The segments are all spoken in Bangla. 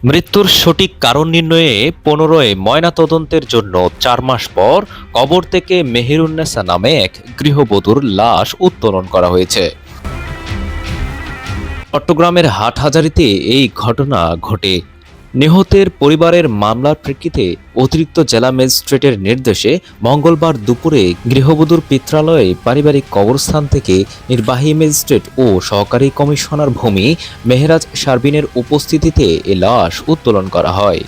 মৃত্যুর সঠিক কারণ নির্ণয়ে ১৫য় ময়নাতদন্তের জন্য ৪ মাস পর কবর থেকে মেহেরুন্নেসা নামে এক গৃহবধূর লাশ উত্তোলন করা হয়েছে। চট্টগ্রামের হাটহাজারীতে এই ঘটনা ঘটে। নিহতের পরিবারের মামলার প্রেক্ষিতে অতিরিক্ত জেলা ম্যাজিস্ট্রেটের নির্দেশে মঙ্গলবার দুপুরে গৃহবধূর পিত্রালয়ে পারিবারিক কবরস্থান থেকে নির্বাহী ম্যাজিস্ট্রেট ও সহকারী কমিশনার ভূমি মেহরাজ শারবিনের উপস্থিতিতে এ লাশ উত্তোলন করা হয়।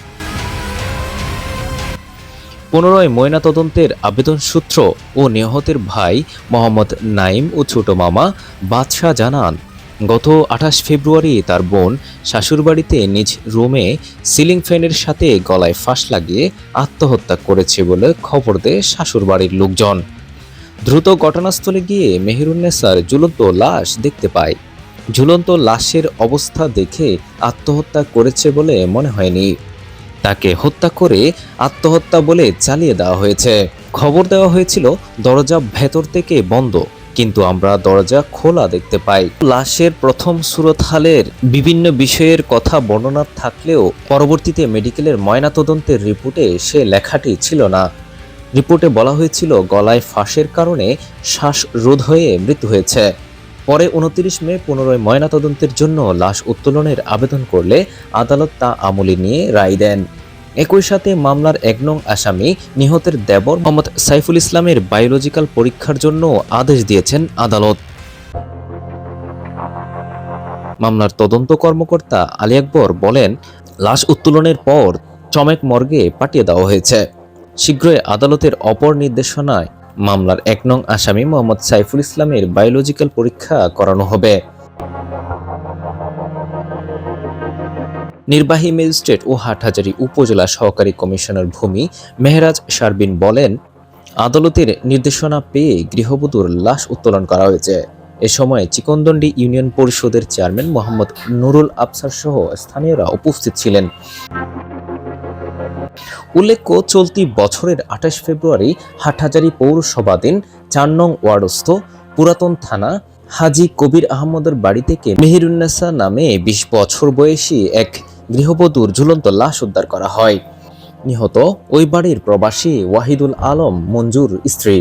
১৫য় ময়নাতদন্তের আবেদন সূত্র ও নিহতের ভাই মোহাম্মদ নাইম ও ছোট মামা বাদশাহ জানান, গত ২৮ ফেব্রুয়ারি তার বোন শাশুড়বাড়িতে নিজ রুমে সিলিং ফ্যানের সাথে গলায় ফাঁস লাগিয়ে আত্মহত্যা করেছে বলে খবর দেয় শ্বশুরবাড়ির লোকজন। দ্রুত ঘটনাস্থলে গিয়ে মেহেরুন্নেসার ঝুলন্ত লাশ দেখতে পায়। ঝুলন্ত লাশের অবস্থা দেখে আত্মহত্যা করেছে বলে মনে হয়নি। তাকে হত্যা করে আত্মহত্যা বলে চালিয়ে দেওয়া হয়েছে। খবর দেওয়া হয়েছিল দরজা ভেতর থেকে বন্ধ, কিন্তু আমরা দরজা খোলা দেখতে পাই। লাশের প্রথম সুরতহালের বিভিন্ন বিষয়ের কথা বর্ণনা থাকলেও পরবর্তীতে মেডিকেলের ময়নাতদন্তের রিপোর্টে সে লেখাটি ছিল না। রিপোর্টে বলা হয়েছিল গলায় ফাঁসের কারণে শ্বাসরোধ হয়ে মৃত্যু হয়েছে। পরে ২৯ মে ১৫য় ময়নাতদন্তের জন্য লাশ উত্তোলনের আবেদন করলে আদালত তা আমলে নিয়ে রায় দেন। একই সাথে মামলার ১ নং আসামি নিহতের দেবর মোহাম্মদ সাইফুল ইসলামের বায়োলজিক্যাল পরীক্ষার জন্য আদেশ দিয়েছেন আদালত। মামলার তদন্ত কর্মকর্তা আলী আকবর বলেন, লাশ উত্তোলনের পর চমেক মর্গে পাঠিয়ে দেওয়া হয়েছে। শীঘ্রই আদালতের অপর নির্দেশনায় মামলার ১ নং আসামি মোহাম্মদ সাইফুল ইসলামের বায়োলজিক্যাল পরীক্ষা করানো হবে। নির্বাহী ম্যাজিস্ট্রেট ও হাটহাজারী উপজেলা সহকারী কমিশনার ভূমি মেহরাজ শারবিন বলেন, আদালতের নির্দেশনা পেয়ে গৃহবধূর লাশ উত্তোলন করা হয়েছে। এ সময় চিকনদন্ডি ইউনিয়ন পরিষদের চেয়ারম্যান মোহাম্মদ নুরুল আফসার সহ স্থানীয়রা উপস্থিত ছিলেন। উল্লেখ্য, চলতি বছরের ২৮ ফেব্রুয়ারি হাটহাজারী পৌরসভাধীন ৪ নং ওয়ার্ডস্থ পুরাতন থানা হাজী কবির আহমদের বাড়ি থেকে মেহেরুন্নেসা নামে ২০ বছর বয়সী এক গৃহবধূর ঝুলন্ত লাশ উদ্ধার করা হয়। নিহত ওই বাড়ির প্রবাসী ওয়াহিদুল আলম মঞ্জুর স্ত্রী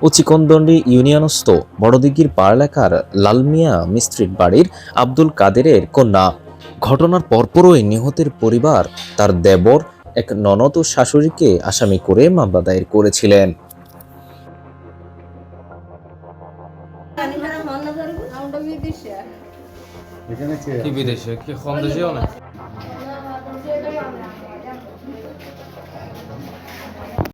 ও চিকনদন্ডি ইউনিয়নস্থ বড়দিঘির পাড় এলাকার লালমিয়া মিস্ত্রির বাড়ির আব্দুল কাদেরের কন্যা। ঘটনার পরপরই নিহতের পরিবার তার দেবর, এক ননদ ও শাশুড়িকে আসামি করে মামলা দায়ের করেছিলেন। কি বিদেশে কি কম দেশেও না।